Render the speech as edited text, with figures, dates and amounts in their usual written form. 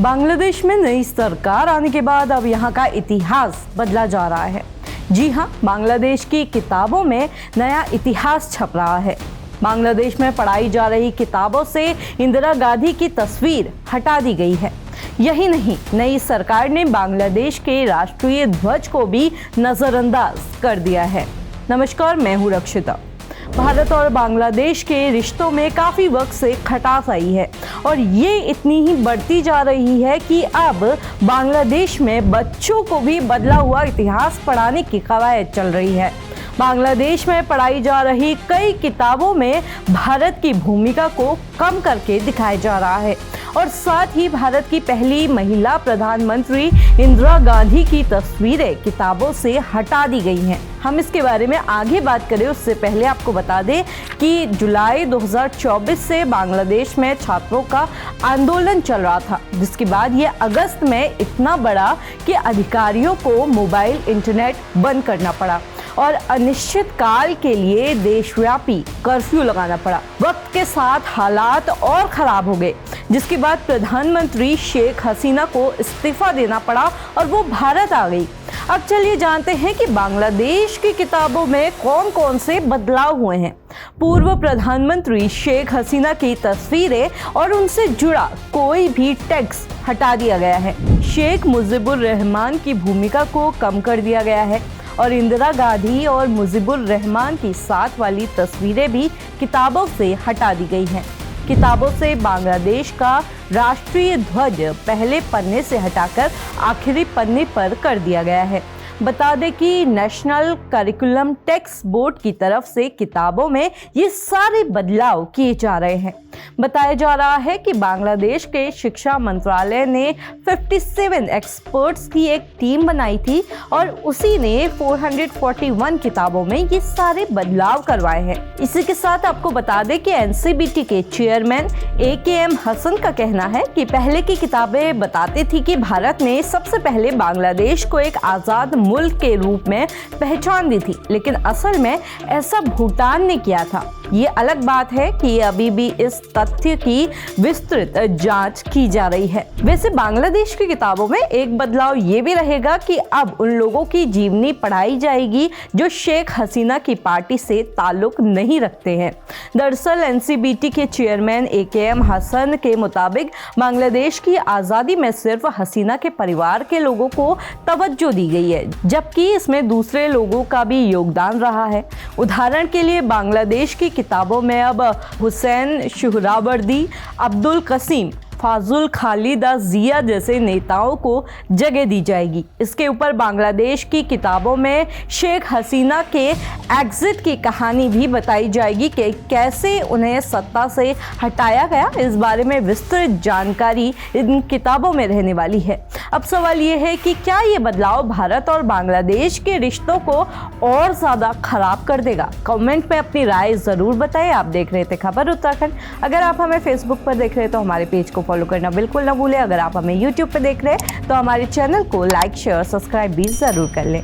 बांग्लादेश में नई सरकार आने के बाद अब यहाँ का इतिहास बदला जा रहा है। जी हाँ, बांग्लादेश की किताबों में नया इतिहास छप रहा है। बांग्लादेश में पढ़ाई जा रही किताबों से इंदिरा गांधी की तस्वीर हटा दी गई है। यही नहीं, नई सरकार ने बांग्लादेश के राष्ट्रीय ध्वज को भी नजरअंदाज कर दिया है। नमस्कार, मैं हूँ रक्षिता। भारत और बांग्लादेश के रिश्तों में काफ़ी वक्त से खटास आई है और ये इतनी ही बढ़ती जा रही है कि अब बांग्लादेश में बच्चों को भी बदला हुआ इतिहास पढ़ाने की कवायद चल रही है। बांग्लादेश में पढ़ाई जा रही कई किताबों में भारत की भूमिका को कम करके दिखाया जा रहा है और साथ ही भारत की पहली महिला प्रधानमंत्री इंदिरा गांधी की तस्वीरें किताबों से हटा दी गई हैं। हम इसके बारे में आगे बात करें उससे पहले आपको बता दें कि जुलाई 2024 से बांग्लादेश में छात्रों का आंदोलन चल रहा था, जिसके बाद ये अगस्त में इतना बढ़ा कि अधिकारियों को मोबाइल इंटरनेट बंद करना पड़ा और अनिश्चित काल के लिए देशव्यापी कर्फ्यू लगाना पड़ा। वक्त के साथ हालात और खराब हो गए, जिसके बाद प्रधानमंत्री शेख हसीना को इस्तीफा देना पड़ा और वो भारत आ गई। अब चलिए जानते हैं कि बांग्लादेश की किताबों में कौन कौन से बदलाव हुए हैं। पूर्व प्रधानमंत्री शेख हसीना की तस्वीरें और उनसे जुड़ा कोई भी टेक्स्ट हटा दिया गया है। शेख मुजीबुर रहमान की भूमिका को कम कर दिया गया है और इंदिरा गांधी और मुजीबुर रहमान की साथ वाली तस्वीरें भी किताबों से हटा दी गई हैं। किताबों से बांग्लादेश का राष्ट्रीय ध्वज पहले पन्ने से हटाकर आखिरी पन्ने पर कर दिया गया है। बता दें कि नेशनल करिकुलम टेक्स्ट बोर्ड की तरफ से किताबों में ये सारे बदलाव किए जा रहे हैं। बताया जा रहा है कि बांग्लादेश के शिक्षा मंत्रालय ने 57 एक्सपर्ट्स की एक टीम बनाई थी और उसी ने 441 किताबों में ये सारे बदलाव करवाए हैं। इसी के साथ आपको बता दें कि एनसीबीटी के चेयरमैन AKM हसन का कहना है कि पहले की किताबें बताती थी कि भारत ने सबसे पहले बांग्लादेश को एक आज़ाद मुल्क के रूप में पहचान दी थी, लेकिन असल में ऐसा भूटान ने किया था। ये अलग बात है कि अभी भी इस तथ्य की विस्तृत जांच की जा रही है। वैसे बांग्लादेश की किताबों में एक बदलाव ये भी रहेगा कि अब उन लोगों की जीवनी पढ़ाई जाएगी जो शेख हसीना की पार्टी से ताल्लुक नहीं रखते हैं। दरअसल एनसीबीटी के चेयरमैन AKM हसन के मुताबिक बांग्लादेश की आज़ादी में सिर्फ हसीना के परिवार के लोगों को तवज्जो दी गई है, जबकि इसमें दूसरे लोगों का भी योगदान रहा है। उदाहरण के लिए बांग्लादेश की किताबों में अब हुसैन सुहरावर्दी, अब्दुल कसीम, फाजुल खालिदा जिया जैसे नेताओं को जगह दी जाएगी। इसके ऊपर बांग्लादेश की किताबों में शेख हसीना के एग्जिट की कहानी भी बताई जाएगी कि कैसे उन्हें सत्ता से हटाया गया। इस बारे में विस्तृत जानकारी इन किताबों में रहने वाली है। अब सवाल ये है कि क्या ये बदलाव भारत और बांग्लादेश के रिश्तों को और ज़्यादा खराब कर देगा? कमेंट में अपनी राय ज़रूर बताएं। आप देख रहे थे खबर उत्तराखंड। अगर आप हमें फेसबुक पर देख रहे हैं तो हमारे पेज को फॉलो करना बिल्कुल ना भूलें। अगर आप हमें यूट्यूब पर देख रहे हैं तो हमारे चैनल को लाइक, शेयर, सब्सक्राइब भी ज़रूर कर लें।